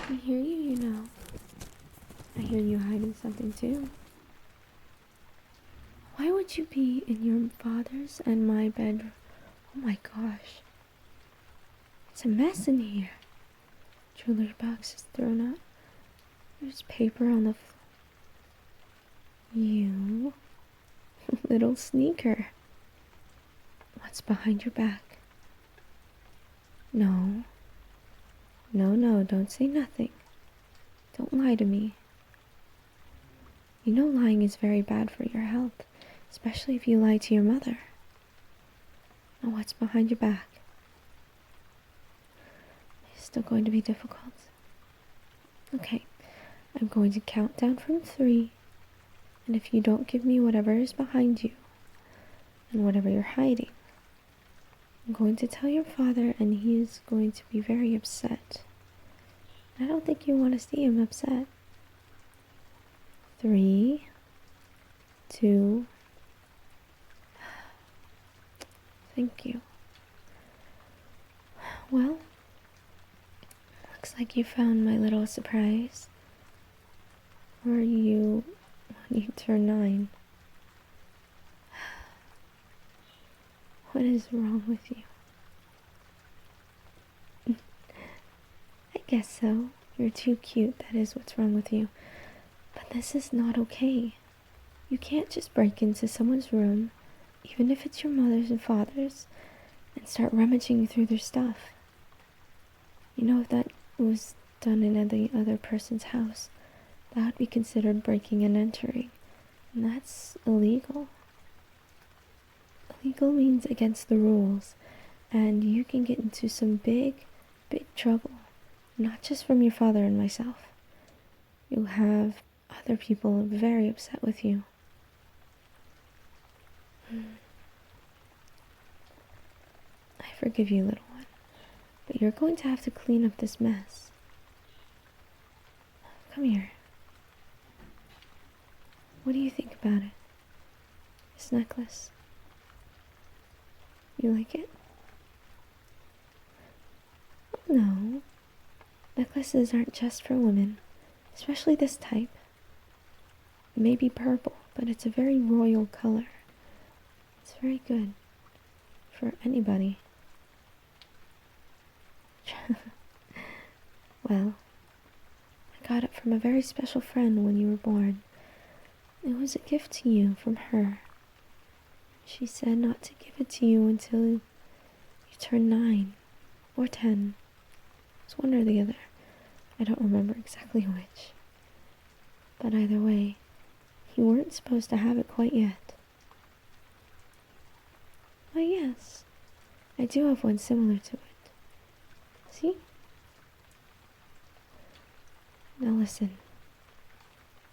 I hear you, you know. I hear you hiding something too. Why would you be in your father's and my bedroom? Oh my gosh. It's a mess in here. Jeweler's box is thrown out. There's paper on the floor. You little sneaker. What's behind your back? No. No, don't say nothing. Don't lie to me. You know lying is very bad for your health, especially if you lie to your mother. Now what's behind your back? It's still going to be difficult. Okay, I'm going to count down from 3, and if you don't give me whatever is behind you, and whatever you're hiding, I'm going to tell your father, and he is going to be very upset. I don't think you want to see him upset. 3, 2, thank you. Well, looks like you found my little surprise. Or you, when you turn 9. What is wrong with you? I guess so. You're too cute, that is what's wrong with you. But this is not okay. You can't just break into someone's room, even if it's your mother's and father's, and start rummaging through their stuff. You know, if that was done in the other person's house, that would be considered breaking and entering, and that's illegal. Illegal means against the rules, and you can get into some big trouble, not just from your father and myself. You'll have other people very upset with you. I forgive you, little one, but you're going to have to clean up this mess. Come here. What do you think about it? This necklace. You like it? Oh, no. Necklaces aren't just for women, especially this type. It may be purple, but it's a very royal color. It's very good for anybody. Well, I got it from a very special friend when you were born. It was a gift to you from her. She said not to give it to you until you turn 9 or 10. It's one or the other. I don't remember exactly which. But either way, you weren't supposed to have it quite yet. Why, yes. I do have one similar to it. See? Now listen.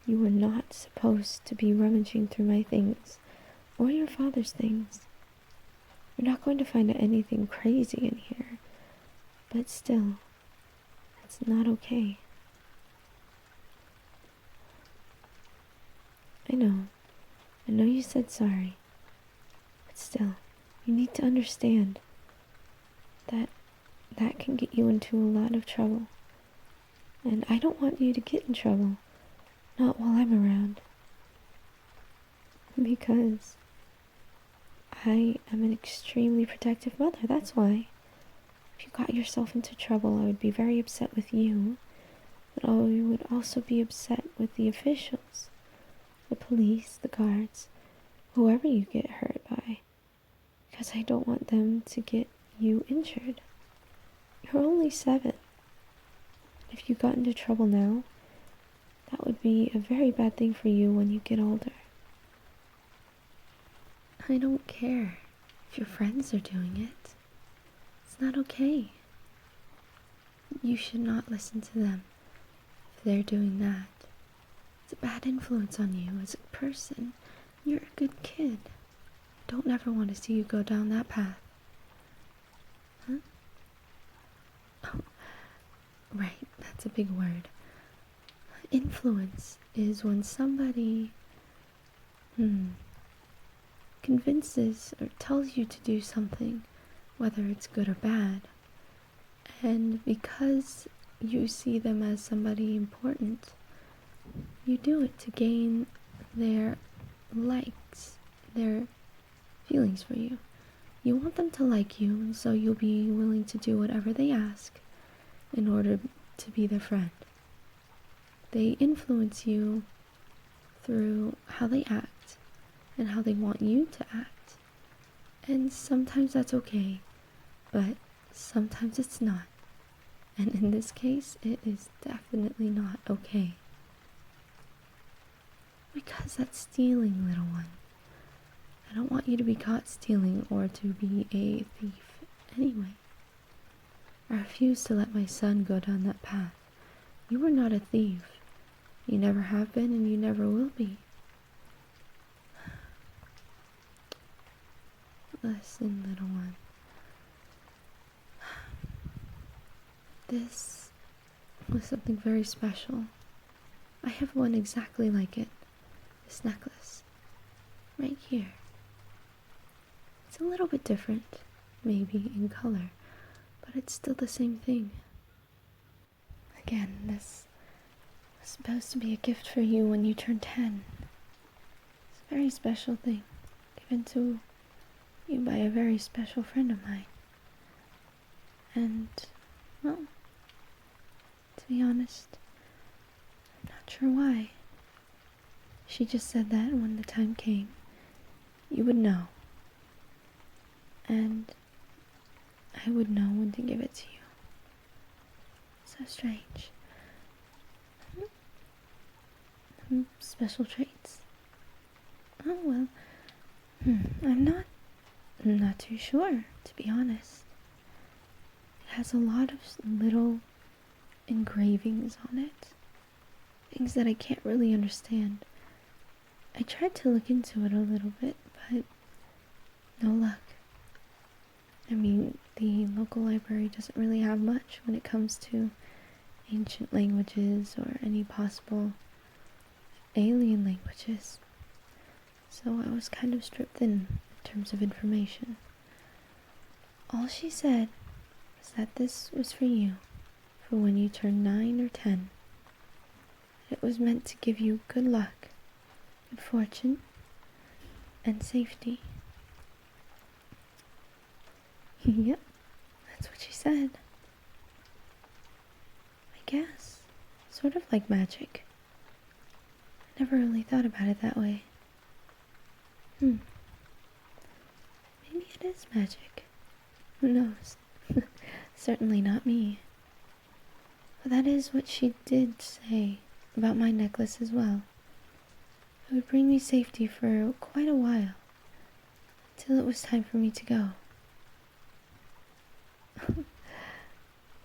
You were not supposed to be rummaging through my things, or your father's things. You're not going to find anything crazy in here, but still, it's not okay. I know you said sorry, but still, you need to understand that can get you into a lot of trouble. And I don't want you to get in trouble, not while I'm around. Because I am an extremely protective mother, that's why. If you got yourself into trouble, I would be very upset with you, but I would also be upset with the officials, the police, the guards, whoever you get hurt by, because I don't want them to get you injured. You're only 7. If you got into trouble now, that would be a very bad thing for you when you get older. I don't care if your friends are doing it. It's not okay. You should not listen to them if they're doing that. It's a bad influence on you as a person. You're a good kid. I don't ever want to see you go down that path. Huh? Oh, right, that's a big word. Influence is when somebody convinces or tells you to do something, whether it's good or bad, and because you see them as somebody important. You do it to gain their likes, their feelings for you. You want them to like you, and so you'll be willing to do whatever they ask in order to be their friend. They influence you through how they act and how they want you to act. And sometimes that's okay, but sometimes it's not. And in this case, it is definitely not okay. Because that's stealing, little one. I don't want you to be caught stealing or to be a thief anyway. I refuse to let my son go down that path. You are not a thief. You never have been and you never will be. Listen, little one. This was something very special. I have one exactly like it. This necklace. Right here. It's a little bit different, maybe, in color, but it's still the same thing. Again, this was supposed to be a gift for you when you turn 10. It's a very special thing, given to you by a very special friend of mine. And, well, to be honest, I'm not sure why. She just said that when the time came, you would know. And I would know when to give it to you. So strange. Special traits? Oh, well, I'm not too sure, to be honest. It has a lot of little engravings on it. Things that I can't really understand. I tried to look into it a little bit, but no luck. I mean, the local library doesn't really have much when it comes to ancient languages or any possible alien languages. So I was kind of stripped in terms of information. All she said was that this was for you, for when you turn 9 or 10. It was meant to give you good luck, good fortune, and safety. Yep, that's what she said. I guess. Sort of like magic. I never really thought about it that way. Maybe it is magic. Who knows? Certainly not me. But that is what she did say about my necklace as well. It would bring me safety for quite a while, till it was time for me to go.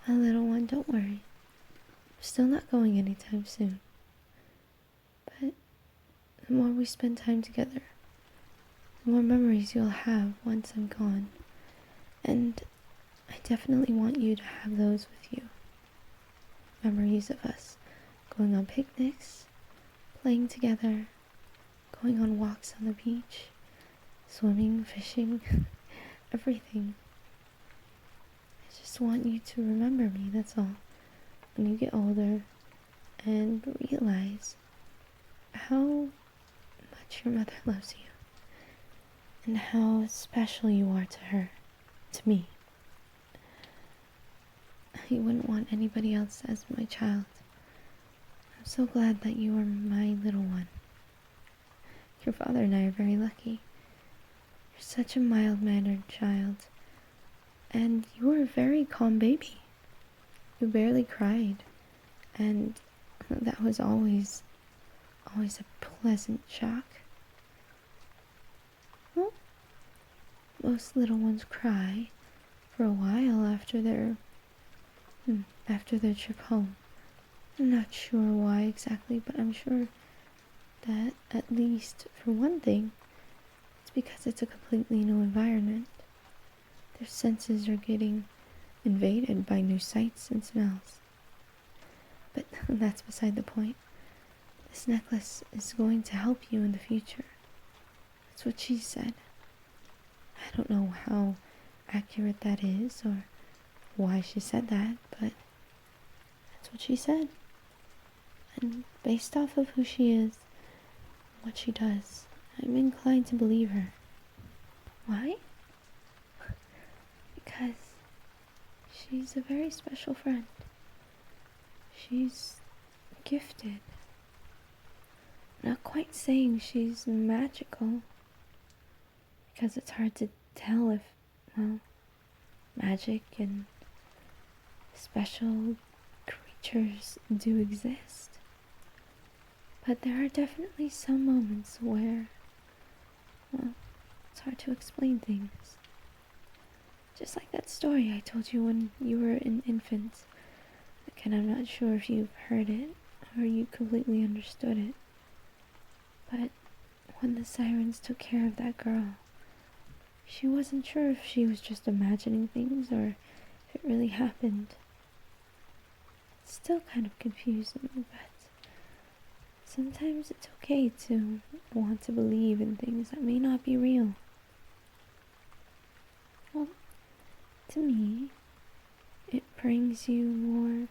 My little one, don't worry. I'm still not going anytime soon. But the more we spend time together, the more memories you'll have once I'm gone. And I definitely want you to have those with you. Memories of us going on picnics, playing together, going on walks on the beach, swimming, fishing, everything. I just want you to remember me, that's all. When you get older and realize how much your mother loves you and how special you are to her, to me. I wouldn't want anybody else as my child. I'm so glad that you are my little one. Your father and I are very lucky. You're such a mild-mannered child. And you were a very calm baby. You barely cried. And that was always a pleasant shock. Well, most little ones cry for a while after their trip home. I'm not sure why exactly, but I'm sure that at least for one thing, it's because it's a completely new environment. Their senses are getting invaded by new sights and smells. But that's beside the point. This necklace is going to help you in the future. That's what she said. I don't know how accurate that is or why she said that, but That's what she said. And based off of who she is, what she does, I'm inclined to believe her. Why? Because she's a very special friend. She's gifted. Not quite saying she's magical, because it's hard to tell if, well, magic and special creatures do exist. But there are definitely some moments where, well, it's hard to explain things. Just like that story I told you when you were an infant. Again, I'm not sure if you've heard it or you completely understood it. But when the sirens took care of that girl, she wasn't sure if she was just imagining things or if it really happened. It's still kind of confusing, but sometimes it's okay to want to believe in things that may not be real. Well, to me, it brings you more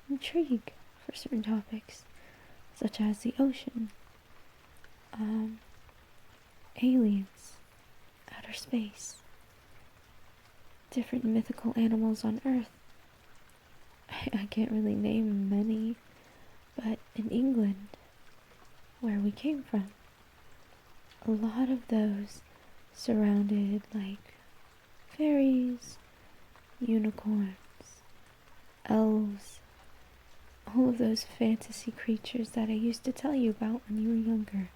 intrigue for certain topics, such as the ocean, aliens, outer space, different mythical animals on Earth. I can't really name many, but in England, where we came from, a lot of those surrounded like fairies, unicorns, elves, all of those fantasy creatures that I used to tell you about when you were younger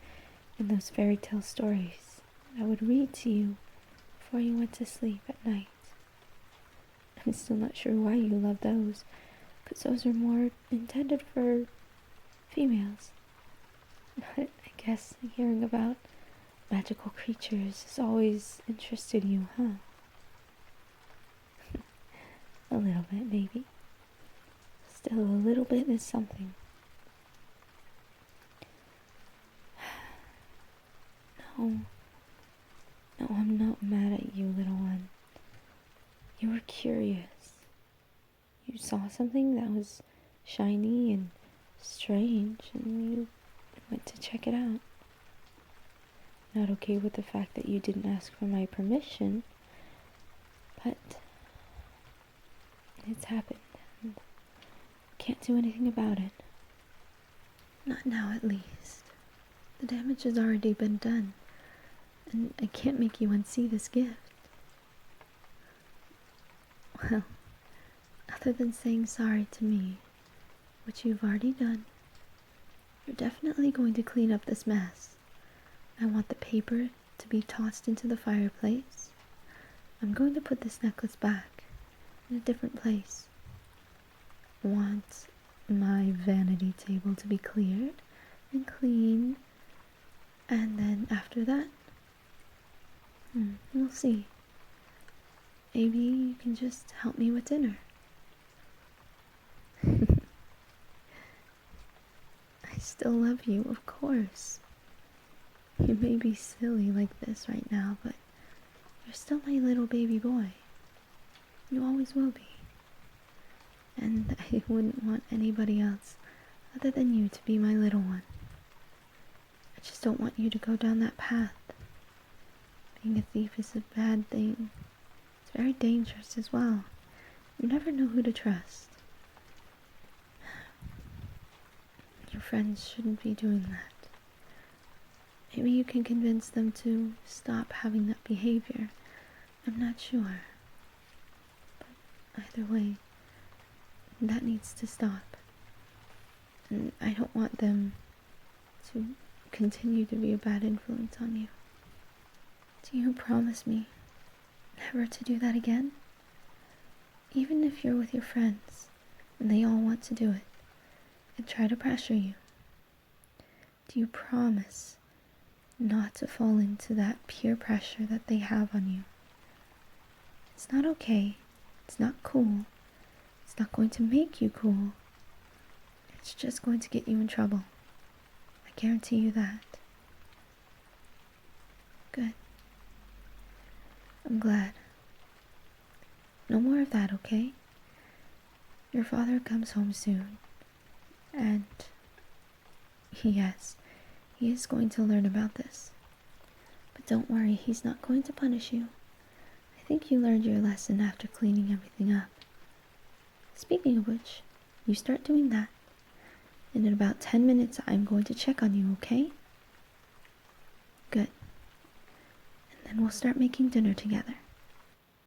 in those fairy tale stories I would read to you before you went to sleep at night. I'm still not sure why you love those, because those are more intended for females. But I guess hearing about magical creatures has always interested you, huh? A little bit, maybe. Still, a little bit is something. No, I'm not mad at you, little one. You were curious. You saw something that was shiny and strange, and you went to check it out. Not okay with the fact that you didn't ask for my permission, but it's happened, and can't do anything about it. Not now, at least. The damage has already been done, and I can't make you unsee this gift. Well, other than saying sorry to me, which you've already done, you're definitely going to clean up this mess. I want the paper to be tossed into the fireplace. I'm going to put this necklace back in a different place. I want my vanity table to be cleared and clean, and then after that, we'll see. Maybe you can just help me with dinner. I still love you, of course. You may be silly like this right now, but you're still my little baby boy. You always will be. And I wouldn't want anybody else other than you to be my little one. I just don't want you to go down that path. Being a thief is a bad thing. It's very dangerous as well. You never know who to trust. Your friends shouldn't be doing that. Maybe you can convince them to stop having that behavior. I'm not sure. But either way, that needs to stop. And I don't want them to continue to be a bad influence on you. Do you promise me never to do that again? Even if you're with your friends and they all want to do it and try to pressure you, do you promise not to fall into that peer pressure that they have on you? It's not okay. It's not cool. It's not going to make you cool. It's just going to get you in trouble. I guarantee you that. Good. I'm glad. No more of that, okay? Your father comes home soon, and yes, he is going to learn about this. But don't worry, he's not going to punish you. I think you learned your lesson after cleaning everything up. Speaking of which, you start doing that. And in about 10 minutes, I'm going to check on you, okay? Good. And then we'll start making dinner together.